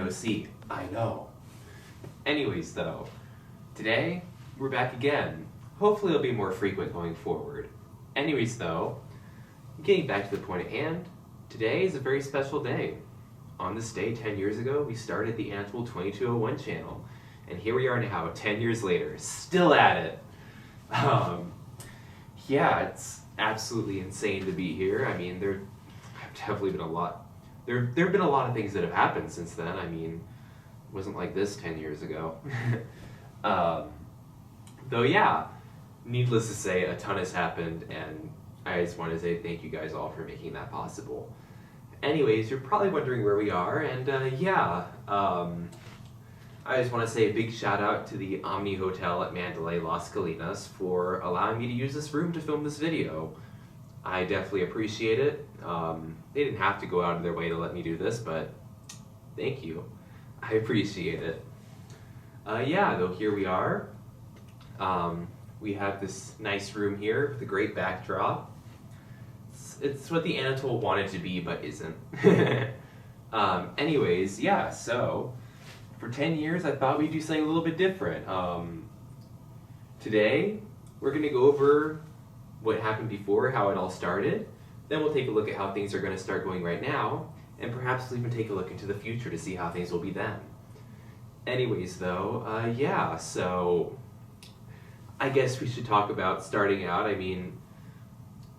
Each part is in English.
OC. I know. Anyways, though, today we're back again. Hopefully it'll be more frequent going forward. Anyways, though, getting back to the point at hand, today is a very special day. On this day, 10 years ago, we started the Anvil 2201 channel. And here we are now, 10 years later, still at it. Yeah, it's absolutely insane to be here. I mean, there have definitely been a lot. There have been a lot of things that have happened since then. I mean, it wasn't like this 10 years ago. Though, yeah, needless to say, a ton has happened, and I just want to say thank you guys all for making that possible. Anyways, you're probably wondering where we are, and I just want to say a big shout out to the Omni Hotel at Mandalay Las Colinas for allowing me to use this room to film this video. I definitely appreciate it. They didn't have to go out of their way to let me do this, but thank you. I appreciate it. Though here we are. We have this nice room here with a great backdrop. It's what the Anatole wanted to be, but isn't. Anyways, yeah, so for 10 years, I thought we'd do something a little bit different. Today, we're going to go over what happened before, how it all started. Then we'll take a look at how things are going to start going right now, and perhaps we'll even take a look into the future to see how things will be then. Anyways, though, so I guess we should talk about starting out. I mean,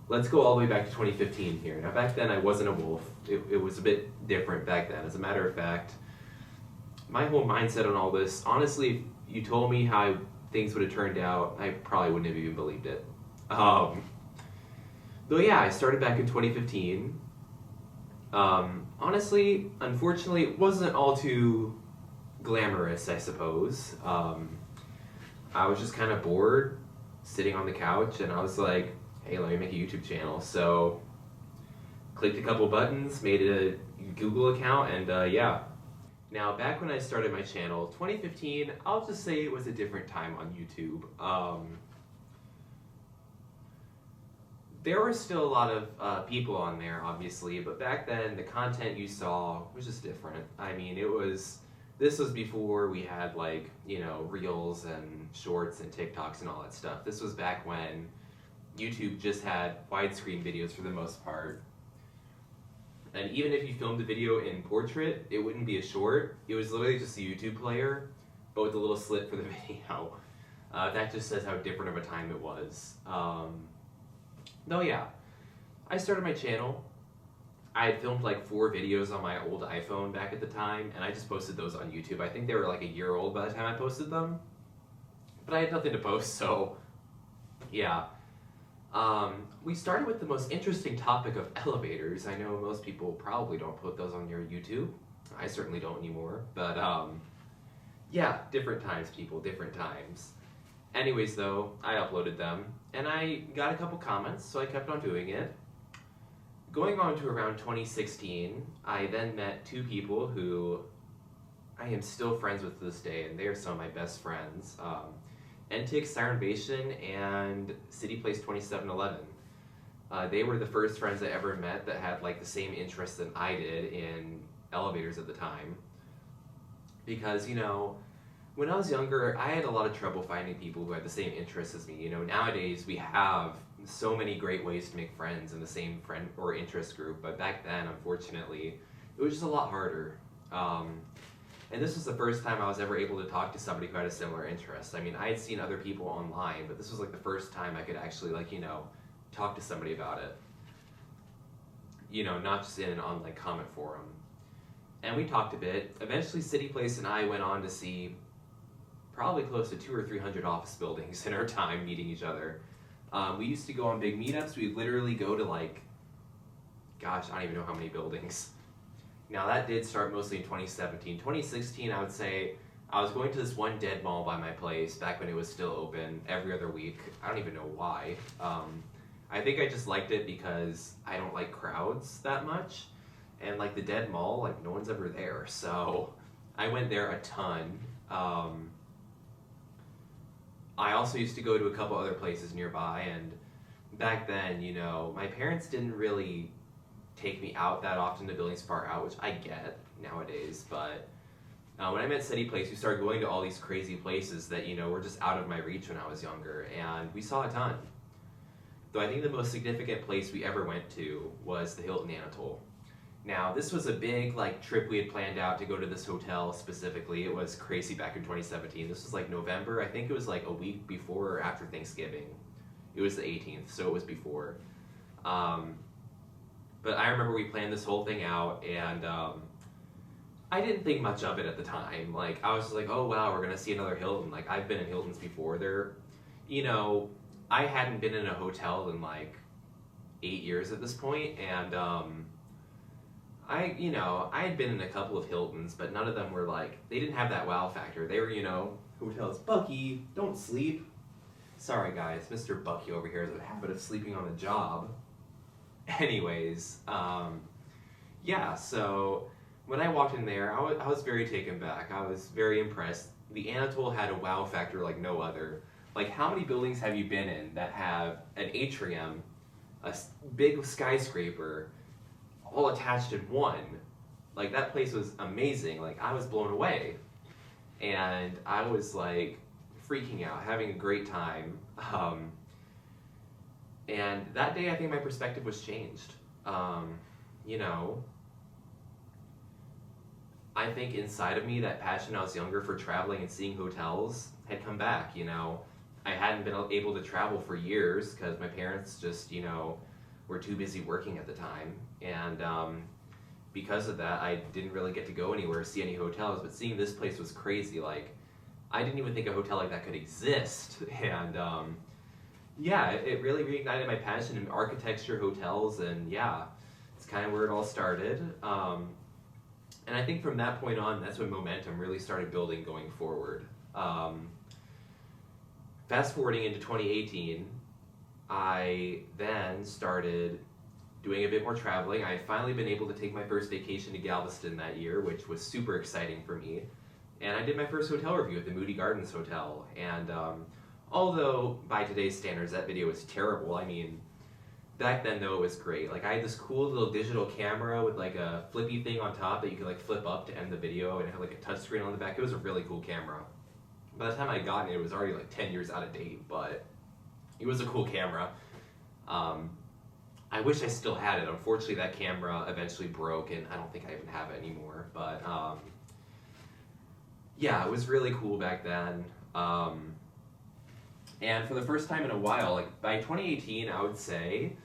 let's go all the way back to 2015 here. Now, back then, I wasn't a wolf. It was a bit different back then. As a matter of fact, my whole mindset on all this, honestly, if you told me how things would have turned out, I probably wouldn't have even believed it. Though, yeah, I started back in 2015. Honestly, unfortunately, it wasn't all too glamorous, I suppose. I was just kind of bored, sitting on the couch, and I was like, hey, let me make a YouTube channel. So, clicked a couple buttons, made a Google account, and yeah. Now, back when I started my channel, 2015, I'll just say it was a different time on YouTube. There were still a lot of people on there, obviously, but back then, the content you saw was just different. I mean, this was before we had, like, you know, Reels and Shorts and TikToks and all that stuff. This was back when YouTube just had widescreen videos for the most part. And even if you filmed a video in portrait, it wouldn't be a short. It was literally just a YouTube player, but with a little slit for the video. That just says how different of a time it was. Though, yeah, I started my channel. I had filmed like 4 videos on my old iPhone back at the time, and I just posted those on YouTube. I think they were like a year old by the time I posted them. But I had nothing to post, so yeah. We started with the most interesting topic of elevators. I know most people probably don't put those on your YouTube. I certainly don't anymore, but yeah, different times, people, different times. Anyways, though, I uploaded them, and I got a couple comments, so I kept on doing it. Going on to around 2016, I then met 2 people who I am still friends with to this day, and they are some of my best friends. Entix, Sirenvation, and City Place 2711. They were the first friends I ever met that had like the same interests that I did in elevators at the time. Because, you know, when I was younger, I had a lot of trouble finding people who had the same interests as me. You know, nowadays we have so many great ways to make friends in the same friend or interest group, but back then, unfortunately, it was just a lot harder. And this was the first time I was ever able to talk to somebody who had a similar interest. I mean, I had seen other people online, but this was like the first time I could actually, like, you know, talk to somebody about it. You know, not just in an online comment forum. And we talked a bit. Eventually, City Place and I went on to see probably close to 200 or 300 office buildings in our time meeting each other. We used to go on big meetups. We'd literally go to, like, gosh, I don't even know how many buildings. Now, that did start mostly in 2017. 2016, I would say, I was going to this one dead mall by my place back when it was still open every other week. I don't even know why. I think I just liked it because I don't like crowds that much. And like the dead mall, like no one's ever there. So I went there a ton. I also used to go to a couple other places nearby, and back then, you know, my parents didn't really take me out that often to buildings far out, which I get nowadays, but When I meant steady place, we started going to all these crazy places that, were just out of my reach when I was younger, and we saw a ton. Though I think the most significant place we ever went to was the Hilton Anatole. Now, this was a big trip we had planned out to go to this hotel specifically. It was crazy back in 2017. This was November. I think it was a week before or after Thanksgiving. It was the 18th, so it was before. But I remember we planned this whole thing out, and I didn't think much of it at the time. I was just oh wow, we're gonna see another Hilton. I've been in Hiltons before. I hadn't been in a hotel in 8 years at this point, and I had been in a couple of Hiltons, but none of them were they didn't have that wow factor. They were, hotels. Bucky, don't sleep. Sorry guys, Mr. Bucky over here has a habit of sleeping on the job. Anyways, yeah, so when I walked in there, I was very taken back. I was very impressed. The Anatole had a wow factor like no other. How many buildings have you been in that have an atrium, a big skyscraper, all attached in one? That place was amazing. I was blown away. And I was freaking out, having a great time. And that day I think my perspective was changed. I think inside of me that passion when I was younger for traveling and seeing hotels had come back. I hadn't been able to travel for years because my parents just, were too busy working at the time. And because of that, I didn't really get to go anywhere, see any hotels, but seeing this place was crazy. I didn't even think a hotel like that could exist. And yeah, it really reignited my passion in architecture, hotels, and yeah, it's kind of where it all started. And I think from that point on, that's when momentum really started building going forward. Fast forwarding into 2018, I then started doing a bit more traveling. I had finally been able to take my first vacation to Galveston that year, which was super exciting for me. And I did my first hotel review at the Moody Gardens Hotel. And although by today's standards that video was terrible, I mean, back then though it was great. I had this cool little digital camera with a flippy thing on top that you could flip up to end the video, and it had a touchscreen on the back. It was a really cool camera. By the time I got it, it was already 10 years out of date, but it was a cool camera. I wish I still had it. Unfortunately, that camera eventually broke, and I don't think I even have it anymore. But yeah, it was really cool back then. And for the first time in a while, by 2018, I would say,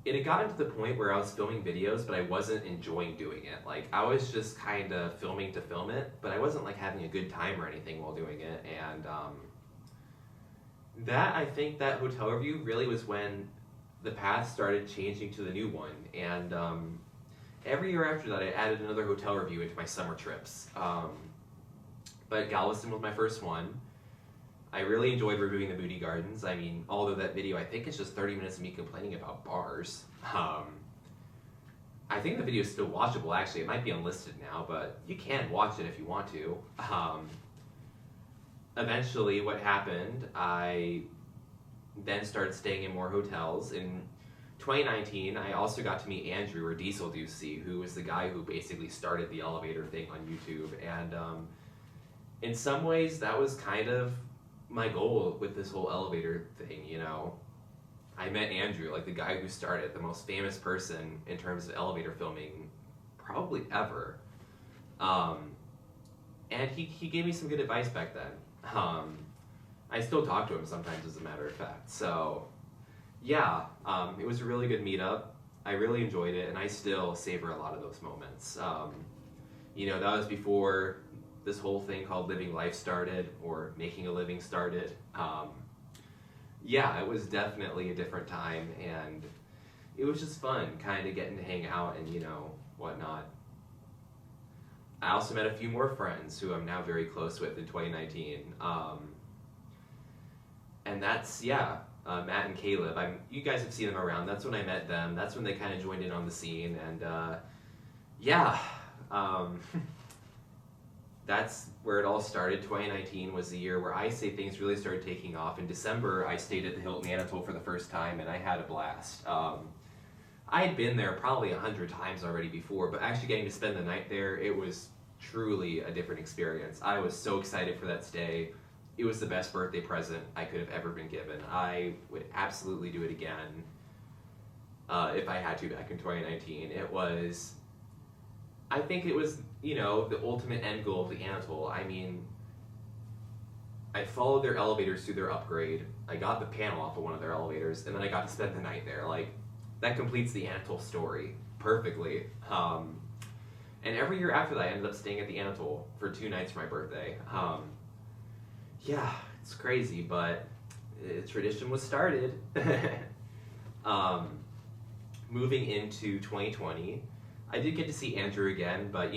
it had gotten to the point where I was filming videos, but I wasn't enjoying doing it. I was just kind of filming to film it, but I wasn't having a good time or anything while doing it. And I think that hotel review really was when the path started changing to the new one. And every year after that, I added another hotel review into my summer trips. But Galveston was my first one. I really enjoyed reviewing the Moody Gardens. I mean, although that video, I think it's just 30 minutes of me complaining about bars. I think the video is still watchable, actually. It might be unlisted now, but you can watch it if you want to. Eventually, what happened, I then started staying in more hotels. In 2019, I also got to meet Andrew, or Diesel Ducey, who was the guy who basically started the elevator thing on YouTube. And in some ways, that was kind of my goal with this whole elevator thing, I met Andrew, the guy who started, the most famous person in terms of elevator filming probably ever. And he gave me some good advice back then. I still talk to him sometimes, as a matter of fact. So yeah, it was a really good meetup. I really enjoyed it, and I still savor a lot of those moments. That was before this whole thing called living life started, or making a living started. Yeah, it was definitely a different time, and it was just fun kind of getting to hang out and whatnot. I also met a few more friends who I'm now very close with in 2019. And that's, Matt and Caleb. You guys have seen them around. That's when I met them. That's when they kind of joined in on the scene, and that's where it all started. 2019 was the year where I say things really started taking off. In December, I stayed at the Hilton Anatole for the first time, and I had a blast. I had been there probably 100 times already before, but actually getting to spend the night there, it was truly a different experience. I was so excited for that stay. It was the best birthday present I could have ever been given. I would absolutely do it again if I had to back in 2019. I think it was, the ultimate end goal of the Anatole. I mean, I followed their elevators through their upgrade. I got the panel off of one of their elevators, and then I got to spend the night there. Like, that completes the Anatole story perfectly. And every year after that, I ended up staying at the Anatole for 2 nights for my birthday. Yeah, it's crazy, but tradition was started. Moving into 2020, I did get to see Andrew again, but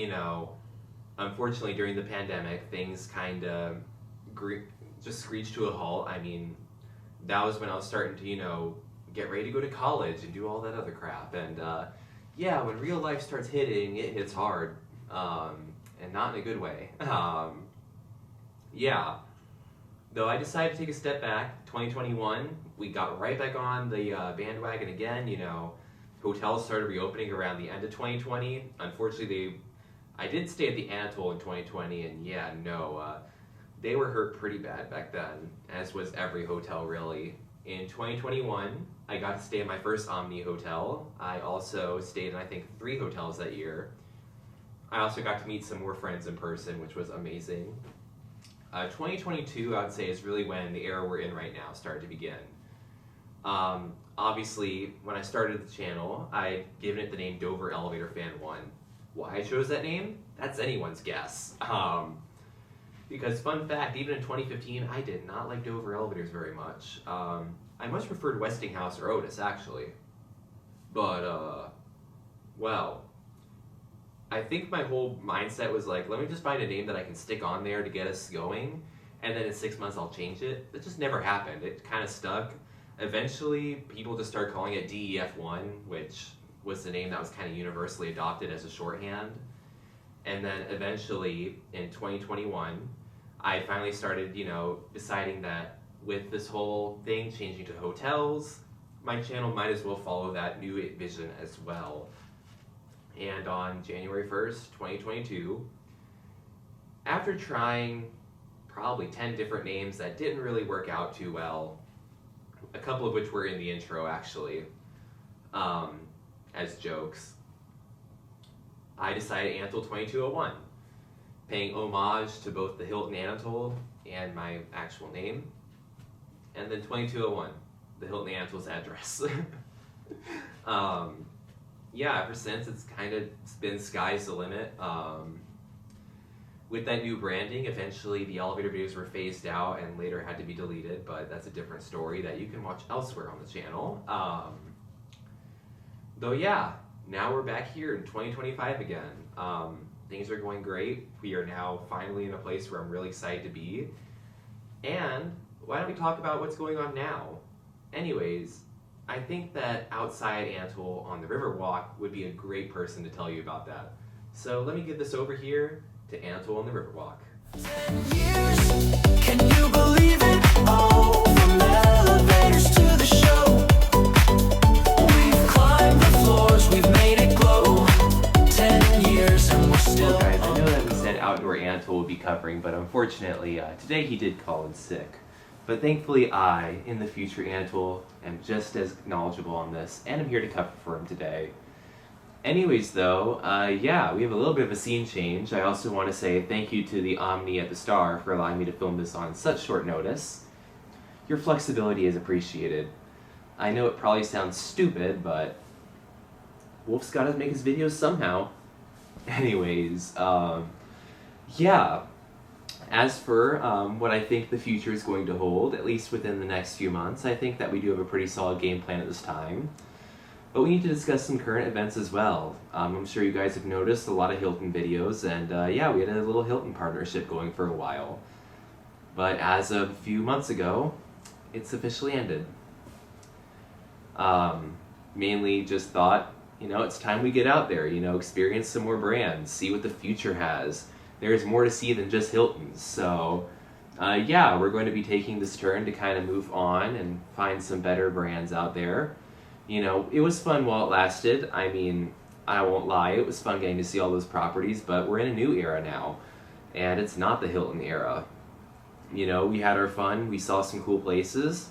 unfortunately during the pandemic, things kind of just screeched to a halt. I mean, that was when I was starting to, get ready to go to college and do all that other crap. And yeah, when real life starts hitting, it hits hard, and not in a good way. Yeah. Though I decided to take a step back, 2021, we got right back on the bandwagon again. Hotels started reopening around the end of 2020. Unfortunately, I did stay at the Anatole in 2020, and yeah, no, they were hurt pretty bad back then, as was every hotel really. In 2021, I got to stay at my first Omni hotel. I also stayed in, I think, 3 hotels that year. I also got to meet some more friends in person, which was amazing. 2022, I would say, is really when the era we're in right now started to begin. Obviously, when I started the channel, I'd given it the name Dover Elevator Fan 1. Why I chose that name? That's anyone's guess. Because fun fact, even in 2015, I did not like Dover elevators very much. I much preferred Westinghouse or Otis, actually. But, well, I think my whole mindset was like, let me just find a name that I can stick on there to get us going, and then in 6 months I'll change it. It just never happened. It kind of stuck. Eventually, people just started calling it DEF1, which was the name that was kind of universally adopted as a shorthand. And then eventually, in 2021, I finally started, deciding that with this whole thing changing to hotels, my channel might as well follow that new vision as well. And on January 1st, 2022, after trying probably 10 different names that didn't really work out too well, a couple of which were in the intro actually, as jokes, I decided Anatole 2201, paying homage to both the Hilton Anatole and my actual name, and then 2201, the Hilton Anatole's address. Yeah, ever since it's kind of been sky's the limit. With that new branding, eventually the elevator videos were phased out and later had to be deleted, but that's a different story that you can watch elsewhere on the channel. Though yeah, now we're back here in 2025 again. Things are going great. We are now finally in a place where I'm really excited to be. And why don't we talk about what's going on now? Anyways, I think that outside Anatole on the Riverwalk would be a great person to tell you about that. So let me give this over here to Anatole on the Riverwalk. 10 years, can you believe it? Oh, from elevators to the show. We've climbed the floors, we've made it glow. 10 years and we're still. Well guys, I know that we said Outdoor Anatole would be covering, but unfortunately today he did call in sick. But thankfully I, in the future Anatole, am just as knowledgeable on this, and I'm here to cover for him today. Anyways though, yeah, we have a little bit of a scene change. I also want to say thank you to the Omni at the Star for allowing me to film this on such short notice. Your flexibility is appreciated. I know it probably sounds stupid, but Wolf's gotta make his videos somehow. Anyways, yeah. As for what I think the future is going to hold, at least within the next few months, I think that we do have a pretty solid game plan at this time. But we need to discuss some current events as well. I'm sure you guys have noticed a lot of Hilton videos, and yeah, we had a little Hilton partnership going for a while. But as of a few months ago, it's officially ended. Mainly just thought, it's time we get out there, experience some more brands, see what the future has. There's more to see than just Hilton's. So yeah, we're going to be taking this turn to kind of move on and find some better brands out there. It was fun while it lasted. I mean, I won't lie, it was fun getting to see all those properties, but we're in a new era now, and it's not the Hilton era. You know, we had our fun, we saw some cool places,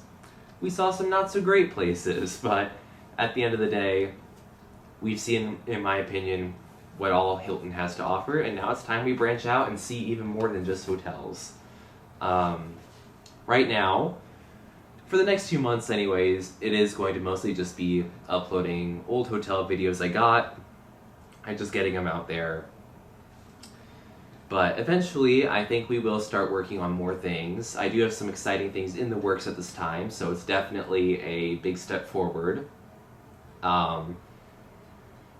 we saw some not so great places, but at the end of the day, we've seen, in my opinion, what all Hilton has to offer, and now it's time we branch out and see even more than just hotels. Right now, for the next 2 months anyways, it is going to mostly just be uploading old hotel videos I got and just getting them out there. But eventually, I think we will start working on more things. I do have some exciting things in the works at this time, so it's definitely a big step forward.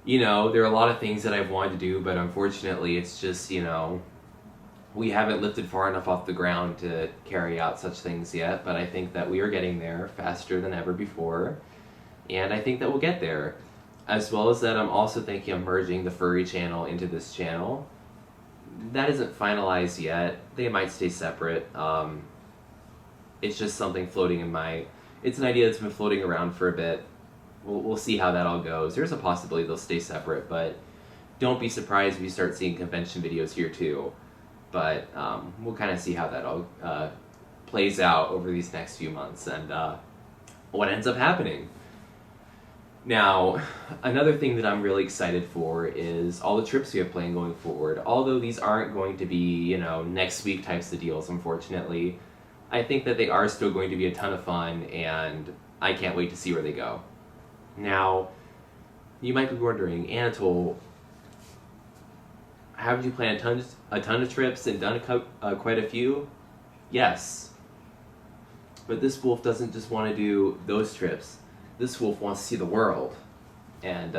You know, there are a lot of things that I've wanted to do, but unfortunately it's just, you know, we haven't lifted far enough off the ground to carry out such things yet, but I think that we are getting there faster than ever before, and I think that we'll get there. As well as that, I'm also thinking of merging the furry channel into this channel. That isn't finalized yet. They might stay separate. It's just something floating in my... It's an idea that's been floating around for a bit. We'll see how that all goes. There's a possibility they'll stay separate, but don't be surprised if you start seeing convention videos here too. But we'll kind of see how that all plays out over these next few months and what ends up happening. Now, another thing that I'm really excited for is all the trips we have planned going forward. Although these aren't going to be, you know, next week types of deals, unfortunately, I think that they are still going to be a ton of fun, and I can't wait to see where they go. Now, you might be wondering, Anatole, haven't you planned a ton of trips and done quite a few? Yes. But this wolf doesn't just want to do those trips. This wolf wants to see the world. And,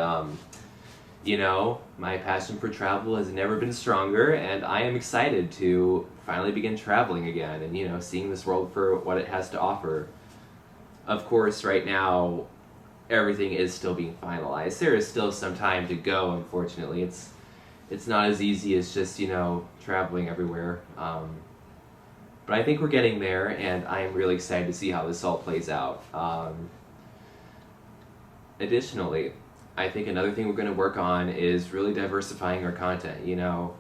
you know, my passion for travel has never been stronger, and I am excited to finally begin traveling again and, you know, seeing this world for what it has to offer. Of course, right now, everything is still being finalized. There is still some time to go, unfortunately. It's not as easy as just, you know, traveling everywhere. But I think we're getting there, and I am really excited to see how this all plays out. Additionally, I think another thing we're going to work on is really diversifying our content. You know,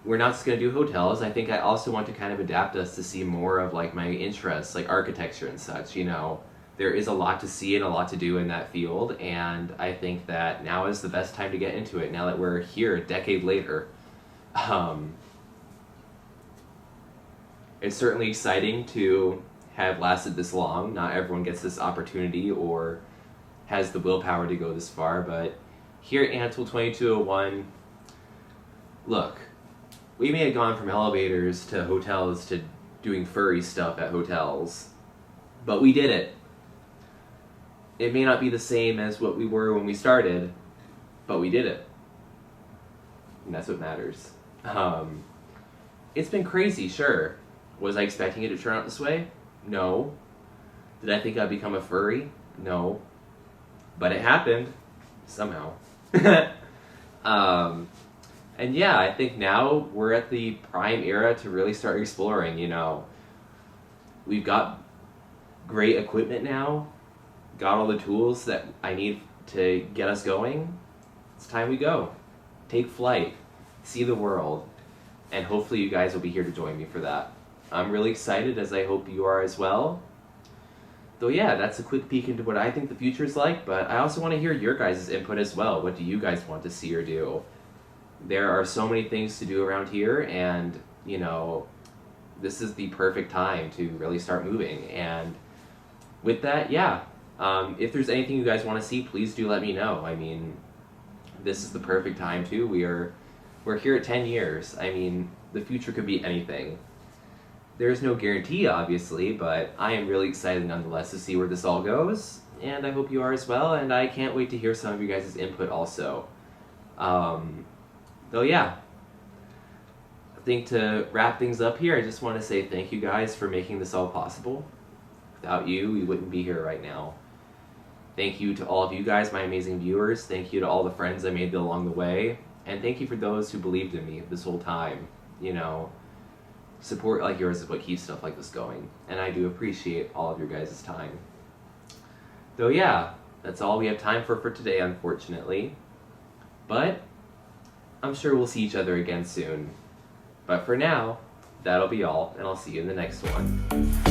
we're not just going to do hotels. I think I also want to kind of adapt us to see more of like my interests, like architecture and such. You know, there is a lot to see and a lot to do in that field, and I think that now is the best time to get into it, now that we're here a decade later. It's certainly exciting to have lasted this long. Not everyone gets this opportunity or has the willpower to go this far, but here at Anatole 2201, look, we may have gone from elevators to hotels to doing furry stuff at hotels, but we did it. It may not be the same as what we were when we started, but we did it. And that's what matters. It's been crazy, sure. Was I expecting it to turn out this way? No. Did I think I'd become a furry? No. But it happened. Somehow. And yeah, I think now we're at the prime era to really start exploring, you know. We've got great equipment now. Got all the tools that I need to get us going. It's time we go. Take flight. See the world. And hopefully you guys will be here to join me for that. I'm really excited, as I hope you are as well. Though yeah, that's a quick peek into what I think the future is like, but I also want to hear your guys' input as well. What do you guys want to see or do? There are so many things to do around here, and, you know, this is the perfect time to really start moving. And with that, yeah, if there's anything you guys want to see, please do let me know. I mean, this is the perfect time too. We're here at 10 years. I mean, the future could be anything. There's no guarantee, obviously, but I am really excited nonetheless to see where this all goes, and I hope you are as well, and I can't wait to hear some of you guys' input also. Though yeah, I think to wrap things up here, I just want to say thank you guys for making this all possible. Without you, we wouldn't be here right now. Thank you to all of you guys, my amazing viewers. Thank you to all the friends I made along the way, and thank you for those who believed in me this whole time. You know, support like yours is what keeps stuff like this going, and I do appreciate all of your guys' time. Though yeah, that's all we have time for today, unfortunately. But I'm sure we'll see each other again soon. But for now, that'll be all, and I'll see you in the next one.